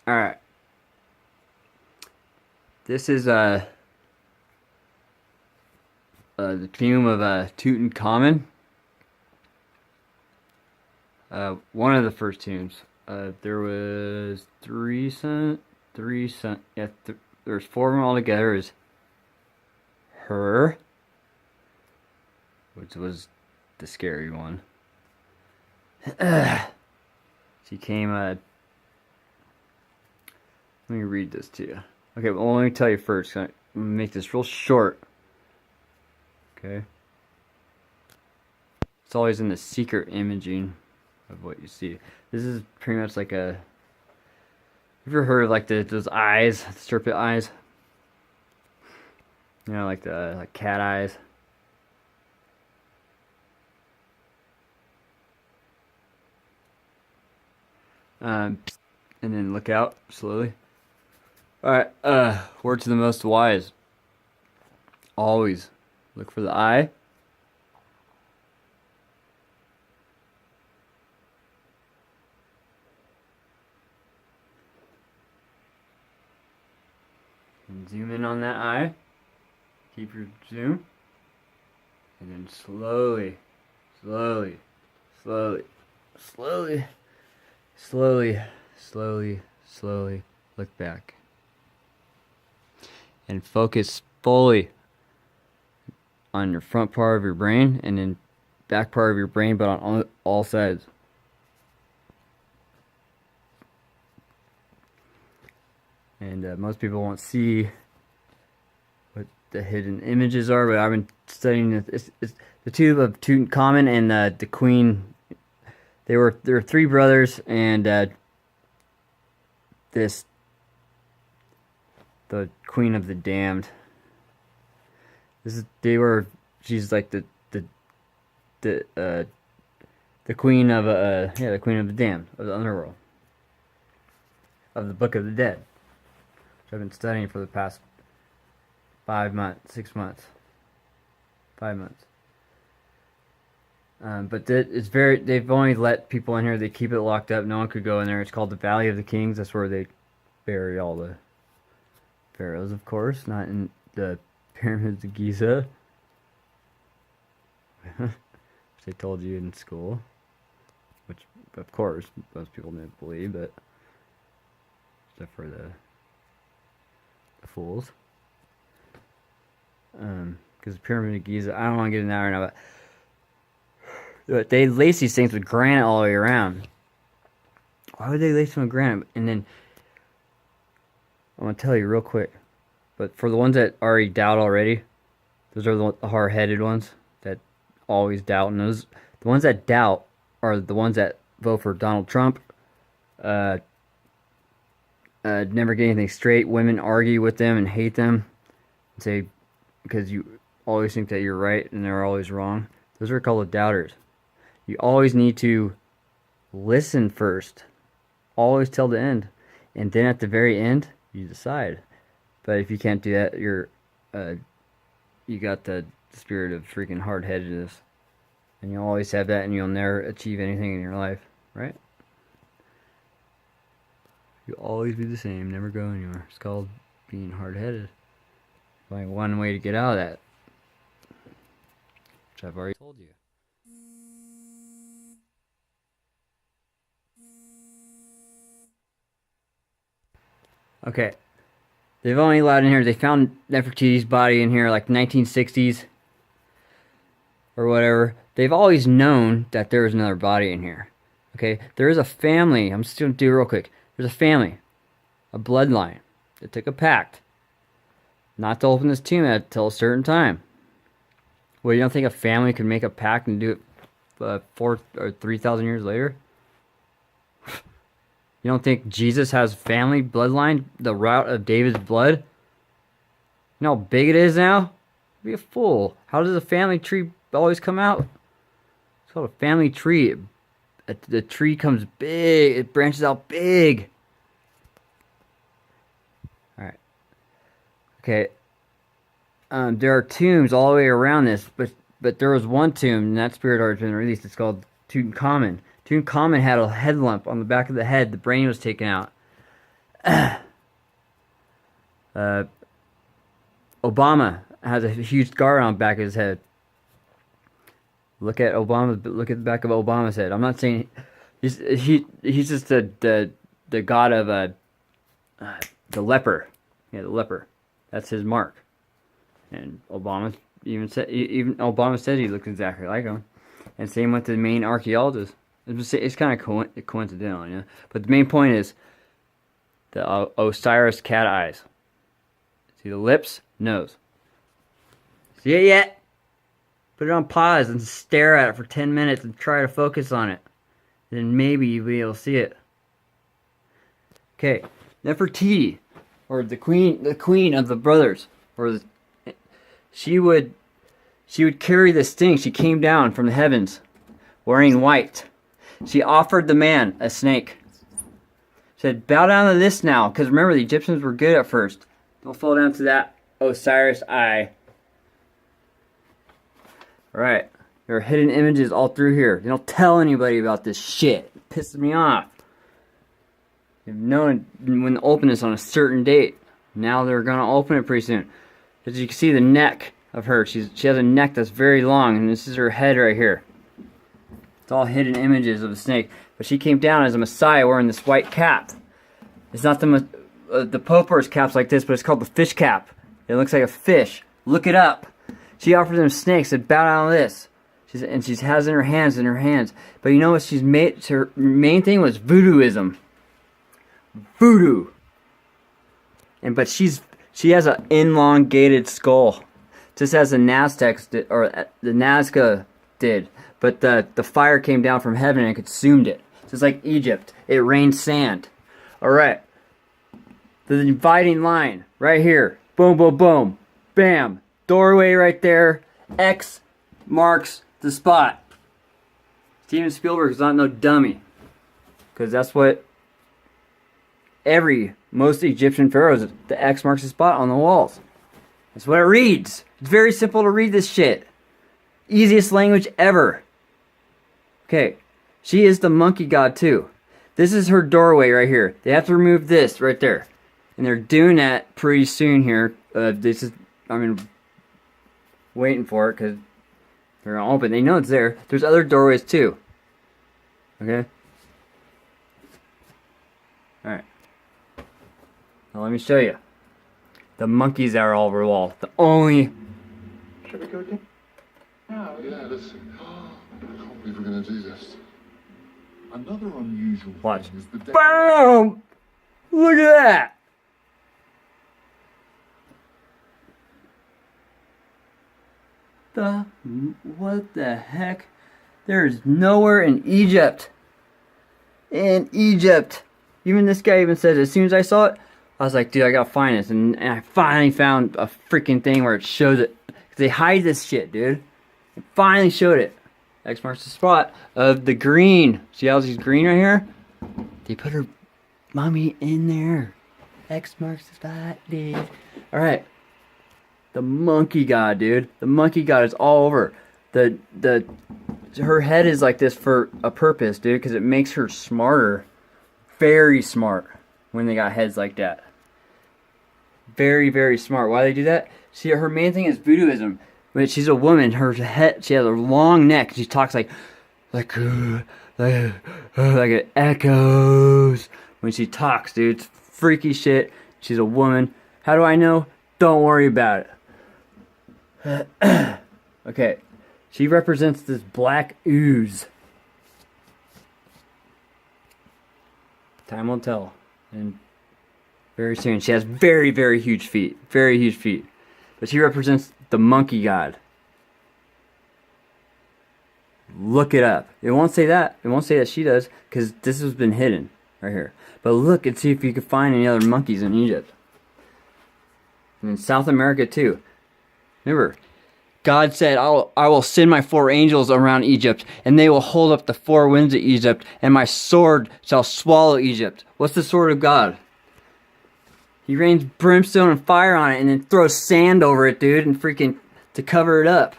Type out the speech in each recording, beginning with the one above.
All right. This is the tomb of Tutankhamun. One of the first tombs. There was three son. Yeah, there's four of them all together. Is her, which was the scary one. She came. Let me read this to you. Okay, well, let me tell you first. I'm gonna make this real short. Okay. It's always in the secret imaging of what you see. This is pretty much like a. Have you ever heard of like those eyes, the serpent eyes? You know, like the like cat eyes. And then look out slowly. All right. Word to the most wise. Always look for the eye. And zoom in on that eye. Keep your zoom. And then slowly, slowly, slowly, slowly, slowly, slowly, slowly look back. And focus fully on your front part of your brain and then back part of your brain, but on all sides. And most people won't see what the hidden images are, but I've been studying this. It's the tomb of Tutankhamun and the queen. There were three brothers, and this the queen of the damned. She's like the queen of the queen of the damned of the underworld of the Book of the Dead. Which I've been studying for the past 5 months, 6 months, 5 months. But it's very. They've only let people in here. They keep it locked up. No one could go in there. It's called the Valley of the Kings. That's where they bury all the pharaohs, of course, not in the pyramids of Giza. Which they told you in school. Which, of course, most people didn't believe, but except for the fools. Because the pyramid of Giza, I don't want to get into that right now, but they lace these things with granite all the way around. Why would they lace them with granite? And then I'm gonna tell you real quick. But for the ones that already doubt already, those are the hard-headed ones that always doubt. And the ones that doubt are the ones that vote for Donald Trump. Never get anything straight. Women argue with them and hate them, and say because you always think that you're right and they're always wrong. Those are called doubters. You always need to listen first, always till the end, and then at the very end you decide. But if you can't do that, you got the spirit of freaking hard-headedness, and you'll always have that, and you'll never achieve anything in your life, right? You'll always be the same, never go anywhere. It's called being hard-headed. Only one way to get out of that, which I've already told you. Okay, they've only allowed in here. They found Nefertiti's body in here like 1960s or whatever. They've always known that there was another body in here. Okay, there is a family. I'm just gonna do it real quick. There's a family, a bloodline that took a pact not to open this tomb until a certain time. Well, you don't think a family could make a pact and do it 4 or 3,000 years later? You don't think Jesus has family bloodline, the route of David's blood? You know how big it is now? Be a fool. How does a family tree always come out? It's called a family tree. The tree comes big. It branches out big. All right. Okay. There are tombs all the way around this, but there was one tomb, and that spirit art has been released. It's called Tutankhamun. Tutankhamun had a head lump on the back of the head. The brain was taken out. Obama has a huge scar on the back of his head. Look at the back of Obama's head. I'm not saying he's just the god of the leper. Yeah, the leper. That's his mark. And Obama said he looked exactly like him. And same with the main archaeologist. It's kind of coincidental, you know. But the main point is the Osiris cat eyes. See the lips, nose. See it yet? Put it on pause and stare at it for 10 minutes and try to focus on it. Then maybe you'll be able to see it. Okay, Nefertiti, or the queen of the brothers, she would carry this thing. She came down from the heavens, wearing white. She offered the man a snake. Said, bow down to this now, because remember the Egyptians were good at first. Don't fall down to that Osiris eye. Alright, there are hidden images all through here. They don't tell anybody about this shit. It pisses me off. They've known when to open this on a certain date. Now they're going to open it pretty soon. As you can see the neck of her. She has a neck that's very long, and this is her head right here. It's all hidden images of a snake. But she came down as a Messiah wearing this white cap. It's not the Pope wears caps like this, but it's called the fish cap. It looks like a fish. Look it up. She offered them snakes, said, bow down to this. She has in her hands. But you know what she's made? Her main thing was voodooism. Voodoo. But she has an elongated skull. Just as the Naztecs did, or the Nazca did. But the fire came down from heaven and consumed it. Just like Egypt. It rained sand. Alright. The dividing line. Right here. Boom, boom, boom. Bam. Doorway right there. X marks the spot. Steven Spielberg is not no dummy. Because that's what most Egyptian pharaohs, the X marks the spot on the walls. That's what it reads. It's very simple to read this shit. Easiest language ever. Okay. She is the monkey god too. This is her doorway right here. They have to remove this right there. And they're doing that pretty soon here. Waiting for it because they're gonna open. They know it's there. There's other doorways too. Okay? Alright. Now let me show you. The monkeys that are all over the wall. The only... Should we go again? No. Yeah, listen. I can't believe we're going to do this. Another unusual Watch. thing is the... BAM! Look at that! What the heck? There's nowhere in Egypt. In Egypt. Even this guy even says, as soon as I saw it, I was like, dude, I gotta find this. And I finally found a freaking thing where it shows it. They hide this shit, dude. It finally showed it. X marks the spot of the green. See how she's green right here? They put her mummy in there. X marks the spot, dude. Alright. The monkey god, dude. The monkey god is all over. Her head is like this for a purpose, dude, because it makes her smarter. Very smart when they got heads like that. Very, very smart. Why do they do that? See, her main thing is voodooism. When she's a woman, her head, she has a long neck. She talks like it echoes when she talks, dude. It's freaky shit. She's a woman. How do I know? Don't worry about it. Okay. She represents this black ooze. Time will tell. And very soon. She has very, very huge feet. Very huge feet. But she represents the monkey god. Look it up. It won't say that. It won't say that she does. Because this has been hidden. Right here. But look and see if you can find any other monkeys in Egypt. And in South America too. Remember. God said, I will send my 4 angels around Egypt, and they will hold up the 4 winds of Egypt, and my sword shall swallow Egypt. What's the sword of God? He rains brimstone and fire on it, and then throws sand over it, dude, and freaking to cover it up.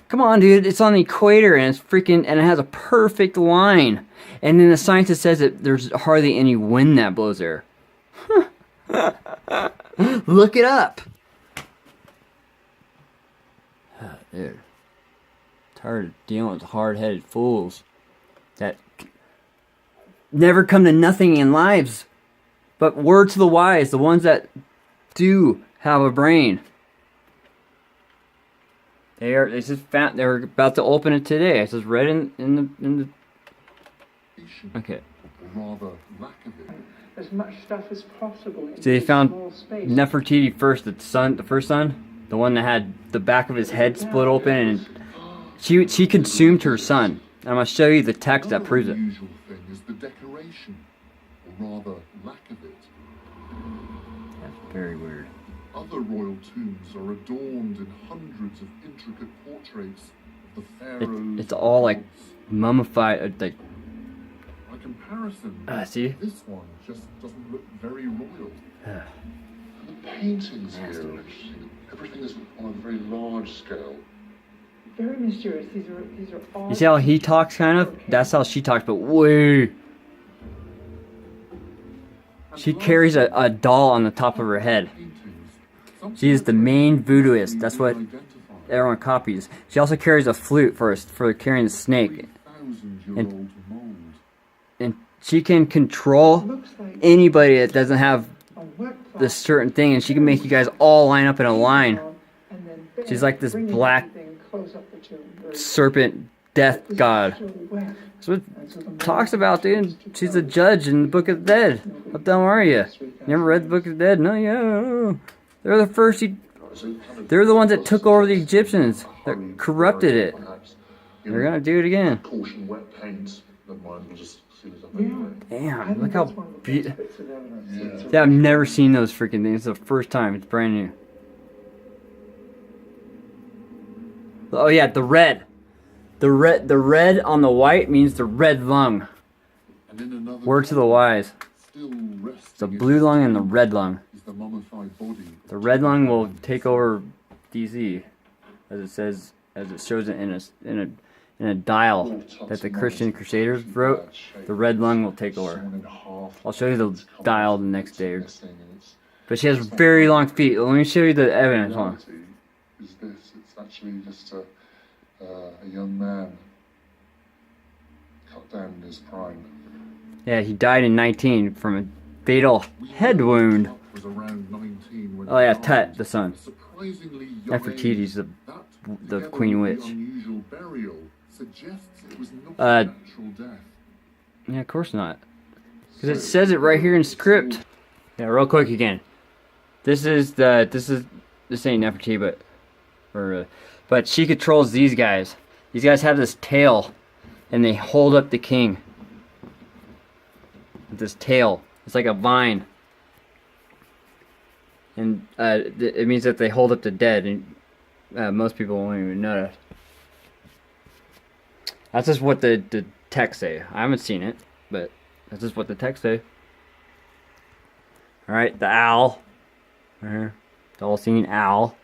Come on, dude, it's on the equator, and it's freaking, and it has a perfect line. And then the scientist says that there's hardly any wind that blows there. Look it up. Dude. Tired of dealing with hard-headed fools that never come to nothing in lives. But word to the wise, the ones that do have a brain. They just found they're about to open it today. I just read in the okay. Rather lack of it. As much stuff as possible. So they found small space. Nefertiti first, the first son, the one that had the back of his head split open, and she consumed her son. And I'm gonna show you the text that proves it. The unusual thing is the decoration, or rather lack of it. That's very weird. Other royal tombs are adorned in hundreds of intricate portraits of the pharaohs. It's all like gods. mummified, like. By comparison, See? this one just doesn't look very royal. And the paintings here are interesting. Everything is on a very large scale. Very mysterious. These are all. You see how he talks, kind of? That's how she talks, but way. She carries a doll on the top of her head. She is the main voodooist. That's what everyone copies. She also carries a flute for carrying the snake. And she can control anybody that doesn't have this certain thing, and she can make you guys all line up in a line. She's like this black serpent death god. That's what it talks about, dude. She's a judge in the Book of the Dead. How dumb are you? Never read the Book of the Dead? No, yeah. They're the first. They're the ones that took over the Egyptians. That corrupted it. They're gonna do it again. Caution wet paint. Never mind, we'll just seal it up Yeah. anyway. Damn, look how beautiful. Bits of evidence. Yeah. Yeah, I've never seen those freaking things. It's the first time. It's brand new. Oh yeah, the red. The red on the white means the red lung. And in another Word to the wise. still resting The in blue lung and the red lung. is the mummified body. The red lung will take over DZ, as it says, as it shows it in a dial that the Christian Crusaders wrote. The red lung will take over. Sawn in half. I'll show you the dial the next day. Missing, and it's- But she has very long feet. Let me show you the evidence. Hold on. reality is this. It's actually just a young man cut down in his prime. Yeah, he died in 19 from a fatal head wound. Was around 19 when Oh yeah, he Tut, died. the son. Surprisingly young Nefertiti's age. the That, the together Queen with Witch. the unusual burial suggests it was not Uh, a natural death. Yeah, of course not. Because it says it right here in script. Yeah, real quick again. This ain't Nefertiti, but she controls these guys. These guys have this tail, and they hold up the king. With this tail, it's like a vine, and it means that they hold up the dead, and most people won't even know that. That's just what the text say. I haven't seen it, but that's just what the text say. All right, the owl. Right here. The all-seeing owl.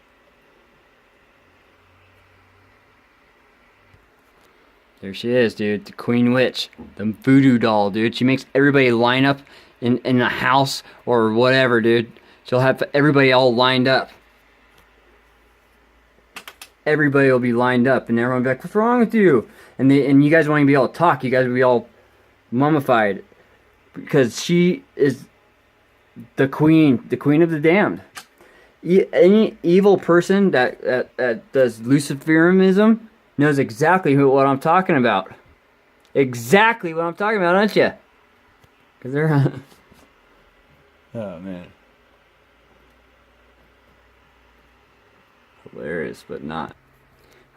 There she is, dude. The Queen Witch. The voodoo doll, dude. She makes everybody line up in a house or whatever, dude. She'll have everybody all lined up. Everybody will be lined up, and everyone will be like, "What's wrong with you?" And you guys won't even be able to talk. You guys will be all mummified. Because she is the queen of the damned. Any evil person that does Luciferianism knows exactly what I'm talking about. Exactly what I'm talking about, aren't you? Because they're... oh, man. Hilarious, but not.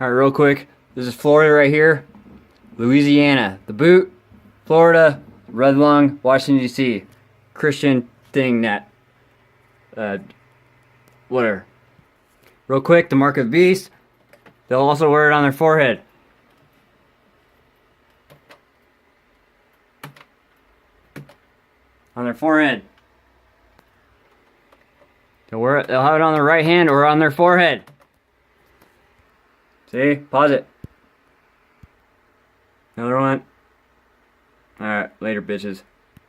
Alright, real quick. This is Florida right here. Louisiana. The boot. Florida. Red lung. Washington, D.C. Christian thing that... whatever. Real quick, the mark of the beast. They'll also wear it on their forehead. On their forehead. They'll wear it. They'll have it on their right hand or on their forehead. See? Pause it. Another one. Alright, later, bitches.